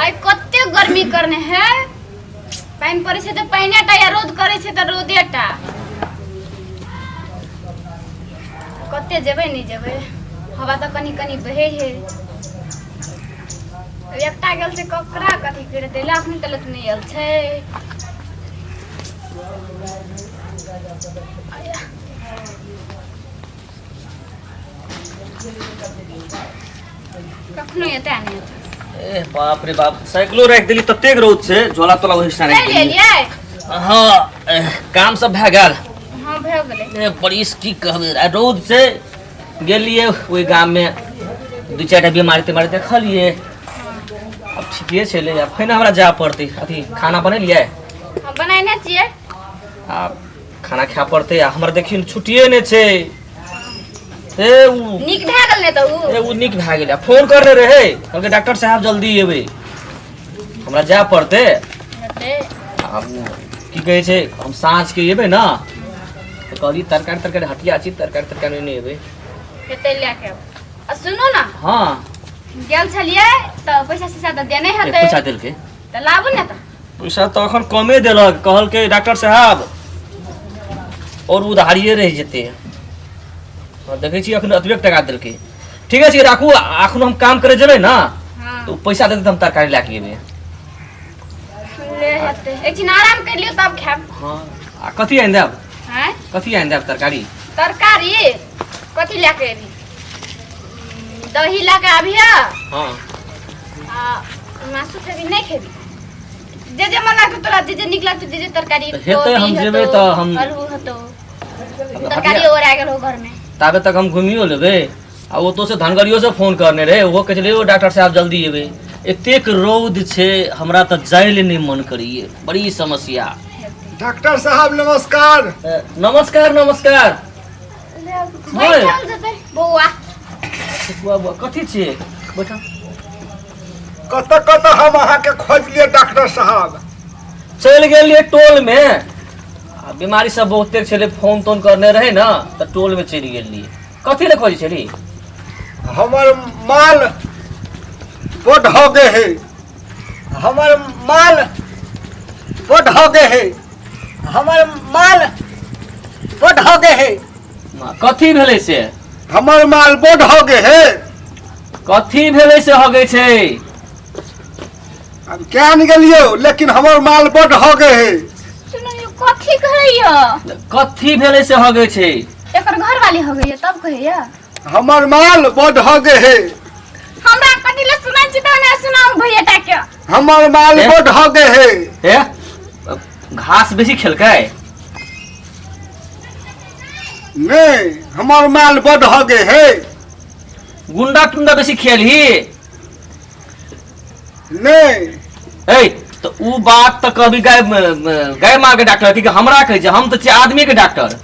आई कत्ते गर्मी करने है पानी पड़े छे त पानीटा या रोद करे छे त रोदेटा कत्ते जेबै नहीं जेबै हवा त कनी कनी बहे है एकटा गेल छे ककरा कथि करे देला अखनी तलत नहीं आयल छे कखनो एते नहीं ए बाप रे बाप साइकिलो रख देली ततेक रौद से झोला तोला वही साने ले लिए हां काम सब भ गेल हां भ गेलै ए बड़ी की कहबे रौद से गेलिए ओई गांव में दू चारटा बीमारी ते देखलिए अब ठीके छले अब फेन हमरा जा पड़ते अथी खाना बनेलिए हम बनाइने छिए आ खाना खा पड़ते हमरा देखिन छुट्टिए ने छे ए उ निक भए गेल ने त उ निक भए गेल फोन करने रहे कहलके डॉक्टर साहब जल्दी एबे हमरा जा पड़ते हम की कहे छे हम सांझ के एबे ना तो कहली तरकारी हटिया छी तरकारी नहीं एबे केते लेके आ सुनो ना हां गेल छलिए त पैसा से ज्यादा देने हते पैसा देल के त लाबू ने त पैसा तो अखन कमे देलक कहल के डॉक्टर साहब और उधारिये रह जेते देखे छी अखन अतबे टका देल के ठीक है छी राखू अखन हम काम करे जेबे ना हां तो पैसा दे हम तरकारी लाके एबे ले हते एक दिन आराम कर लियो तब खाब हां आ कथि आइन देब हैं कथि आइन देब तरकारी कथि लेके एबी दही लेके आबिया हां आ मासु खेबी नहीं खेबी जे मन लागत तोरा जे निक लागत जे तरकारी हेते हम जेबे त हम आलू हतो तरकारी और आ गेल हो घर में ताबे तक हम घुमियो लेबे आ वो तो से धनगरियो से फोन करने रहे वो कहले ओ डॉक्टर साहब जल्दी एबे एतेक रौद छे हमरा त जाइले नहीं मन करिए बड़ी समस्या डॉक्टर साहब नमस्कार नमस्कार नमस्कार बैठल जते बौआ बुआ कथि छे बैठा कत हम अहाँ के खोज लिए डॉक्टर साहब चल गेलिए टोल में आ बीमारी सब बहुते छले फोन तोन करने रहे ना त टोल में चली गेलिए कथि ले खोज छली हमर माल बढ़ हो गए है हमर माल बढ़ हो गए है हमर माल बढ़ हो गए है कथि भेले से हमर माल बढ़ हो गए है कथि भेले से हो गए छे हम क्या नहीं गेलियो लेकिन हमर माल बढ़ हो गए है सुनो यो कथि कहैया कथि भेले से हो गए छे एकर घर वाली हो गई तब कहैया हमर माल बढ़ हो गए है हमरा कथि ले सुनाई छी त ना सुनाऊ भैया टा के हमर माल बढ़ हो गए है ए घास बेसी खेलकै नहीं हमर माल बढ़ हो गए है गुंडा टुंडा बेसी खेलही नहीं ए तो उ बात त कभी गाय मार के डॉक्टर की हमरा कहे जे हम त छी आदमी के डॉक्टर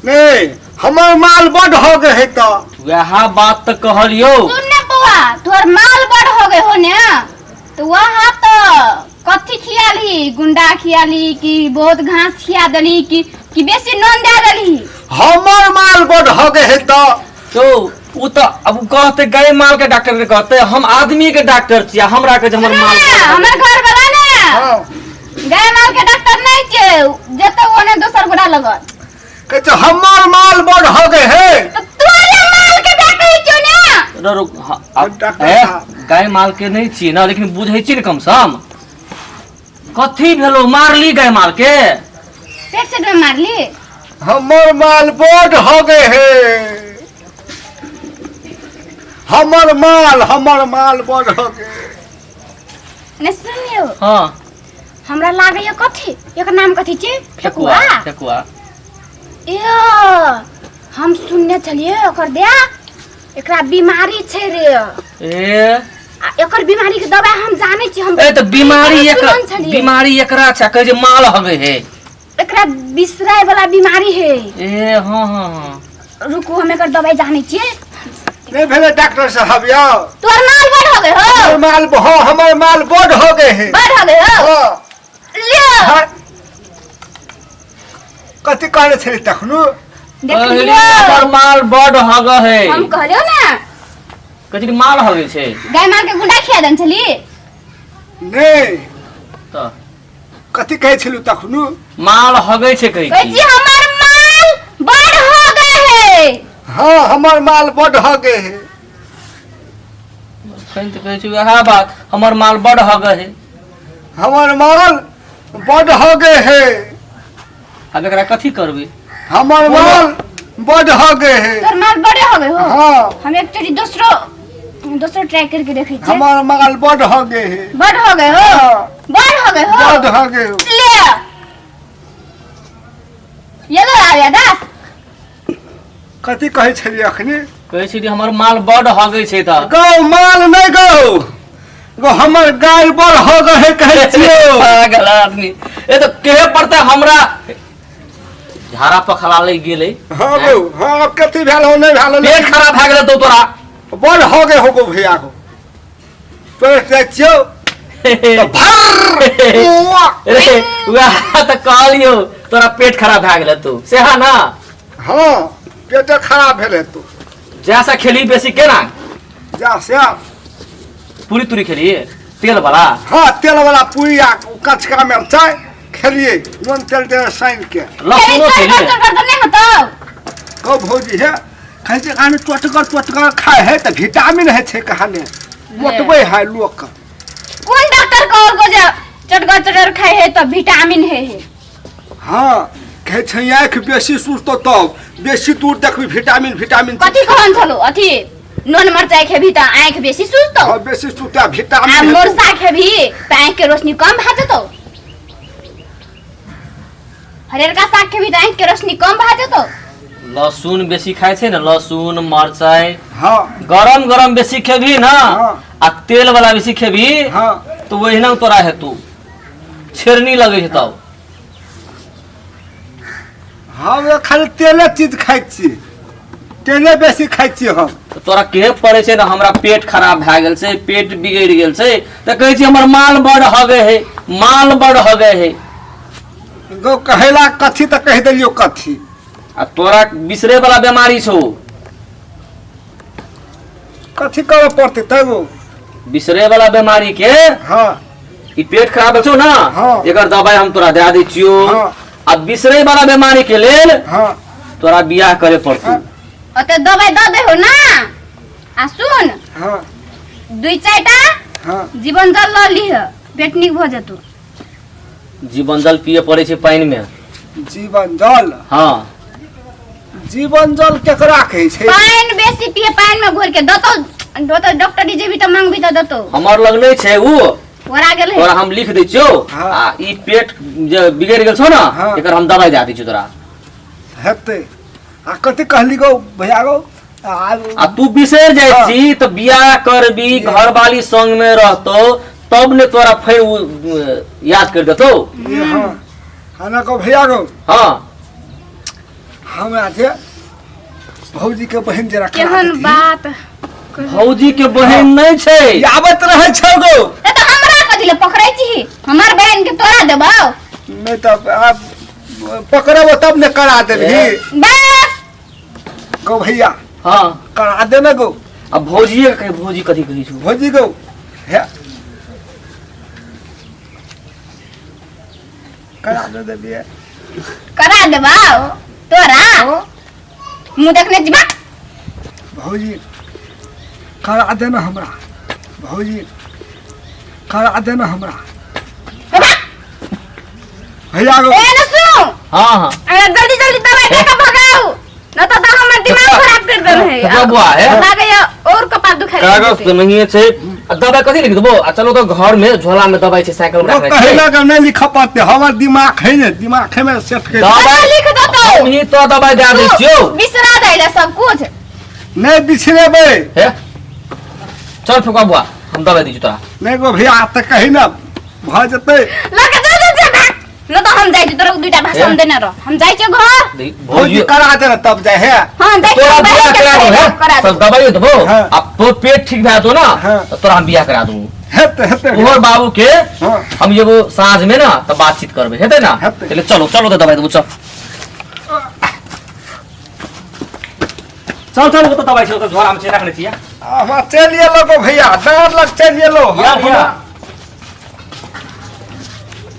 नहीं हमर माल बढ़ हो गए है तो वह बात त कहलियो सुन ने बौआ तोर माल बढ़ हो गए हो ने तो वहां तो कथि खियाली गुंडा खियाली कि बहुत घास खिया दली कि बेसी नॉन दे दली हमर माल बढ़ हो गए है तो उ त अब कहते गाय माल के डॉक्टर के कहते हम आदमी के डॉक्टर छी हमरा के हमर माल हमर घर वाला ने हां गाय माल के डॉक्टर नहीं छे जते ओने दोसर गोड़ा लगत कहते हमर माल बढ़ हो गए है तो तोरे माल के डॉक्टर छो ने रुक गाय माल के नहीं छी ना लेकिन बुझै छी ने कम सम कथि भेलो मारली गाय माल के पेट से मारली हमर माल बढ़ हो गए है हमर माल बढ़ हो गए ने सुनियो हां हमरा लागैया कथि एकर नाम कथि छी ठेकुआ ठेकुआ यो हम सुनने चलिए ओकर दे एकरा बीमारी छै रे ए आ एकर बीमारी के दवाई हम जाने छी हम ए त बीमारी एकरा छ कहे जे माल हवे है एकरा बिसराय वाला बीमारी है ए हां हां हां रुको हम एकर दवाई जाने छी नहीं भेले डॉक्टर साहब यो तोर माल बढ़ हो गए हो हमर माल बढ़ हो गए है बढ़ हो गए हो ले कथि कहले छली तखनु देख लियो हमर माल बढ़ हो गए है हम कहलियो ना कथी माल हो गई छे गाय माल के गुंडा खिया देन छली नहीं तो कथी कहै छलु तखनु माल हो गई छे कही कहै छी हमर माल बड़ हो गए है हाँ हमर माल बड़ हो गए है कहीं तो कहै छी वह बात हमर माल बड़ हो गए है हमर माल बड़ हो गए है अब एकरा कथी करबे हमर माल बड़ हो गए है तोर माल बड़े हो गए हो हाँ हम एक चोरी दूसरो ट्राई करके देखे छे हमर माल बड़ हो गए है बड़ हो गए हो हाँ बड़ हो गए हो बड़ हो गए हो ले ये लो आया दास कथी कहै छली अखनी कहै छी हमर माल बड़ हो गई छे त गौ माल नहीं गौ गो हमर गाय बड़ हो गए है कहै छियो पागल आदमी ए तो केहे पड़ता हमरा झाड़ा पखला ले गेले हाँ गौ हाँ अब कथी भेल हो नहीं भेल पेट खराब भ गेल तो तोरा बड़ हो गए हो गो भैया को पेट जाय छियो तो भर रे वह त कहलियो तोरा पेट खराब भ गेल तू से हा ना हाँ पेट खराब भेल है तू जैसा खेली बेसी केना जा से पूरी तुरी खेली तेल वाला हाँ तेल वाला पूरी आ कचका मिर्चाई खेलिए नून तेल दे साइन के लहसुनो खेली नहीं होता कब भौजी है कहे छै खाने टोटकर खाए है तो विटामिन है छे कहाने मोटबे है लोग का कौन डॉक्टर को और को जा चटकर खाए है तो विटामिन है हाँ कहे छै आँख बेसी सुस्त तब बेसी दूर देखबी विटामिन कथी कहन छलो अथी नून मरचाई खेबी त आँख बेसी सुस्त हाँ बेसी सुस्त आ विटामिन मोरसा खेबी त आँख के रोशनी कम भ जतो हरियर का साग खेबी त आँख के रोशनी कम भ जतो लहसुन बेसी खाए छे ना लहसुन मरचाई हाँ गरम गरम बेसी खेबी ना हाँ। आ तेल वाला बेसी खेबी हाँ तो वही ना तोरा है तू छेरनी लगे छै तब हम खाली तेले चीज खाइ छी तेले बेसी खाइ छी हम तो तोरा के पड़े छै ना हमरा पेट खराब भ गेल छै पेट बिगड़ गेल छै त कहै छी हमर माल बड़ हो गए है माल बड़ हो गए है गो कहेला कथी त कह देलियो कथी आ तोरा बिसरे वाला बीमारी छौ कथी करे पड़ते तगो बिसरे वाला बीमारी के हाँ ई पेट खराब छौ ना हाँ। एकर दवाई हम तोरा दे दै छियो हाँ। आ बिसरे वाला बीमारी के लेल हाँ तोरा बियाह करे पड़तौ अते दवाई द दे हो ना आ सुन हाँ दुई चारटा हाँ जीवन जल ल लिह पेट निक भ जतो जीवन जल पिए पड़े छै पानी में जीवन जल हाँ जीवन जल केकरा कहै छै पानी बेसी पिए पानी में घोर के दतो डॉक्टर जी भी त मांगबी त दतो हमर लग नहीं छै उ ओरा गेल है तोरा हम लिख दै छियो हाँ। आ ई पेट जे बिगड़ गेल छौ ना हाँ। एकर हम दवाई दे दै छियो तोरा हेतै आ कथी कहली गो भैया गो आ तू बिसर जाइ हाँ। छी त बियाह करबी घर वाली संग में रहतो तब ने तोरा याद कर देतो ये हाँ खाना को भैया गो हाँ हमरा जे भौजी के बहन जरा केहन बात भौजी के बहन नहीं छै आबत रहे छौ गो ए त हमरा कथि ले पकड़ै छी हमर बहन के तोरा देबौ नहीं तो अब पकड़ब तब ने करा देबही बस गो भैया हाँ करा दे ना गो अब भौजी भौजी कथी कही छौ भौजी गो है करा दे देबिए करा देबौ तोरा मुंह देखने जीवा भौजी करा देना हमरा भौजी करा देना हमरा भैया गो ए न सुन हाँ हाँ अगर जल्दी जल्दी दवाई दे के भगाओ न तो हमर दिमाग खराब कर देल है तो बुआ है लागे और कपाल दुखाई कागज तो नहीं छै आ दवाई कथी लिख देबो आ चलो तो घर में झोला में दवाई छै साइकिल में वो रखले कहला के नहीं लिख पाते हमर दिमाग है ने दिमाग है में सेट कर दवाई लिख दो तो हम ही तो दवाई दे दै छियो बिसरा जाइला सब कुछ नहीं बिछड़ेबे हे चल फुका बुआ हम दवाई दै छी तोरा नहीं गो भैया त कही ना भ जते लगे जा न तो हम जाई तोरा दुईटा भाषण देने रह हम जाई छ घर भौजी करा दे ना तब जाए है हां जाई तोरा बियाह करा दो है करा तो दवाई देबो हाँ। अब तो पेट ठीक भए तो ना हाँ। तो तोरा हम बियाह करा दूं हेते हेते तोहर बाबू के हाँ। हम ये वो साँझ में ना तो बातचीत करबे हेते ना हेतै। चलो चलो चलो तो दवाई देबो चल चल चल वो तो दवाई छै तो झोला में छै रखने छियै अब चलिए लो भैया, डांड लग चलिए लो। या भैया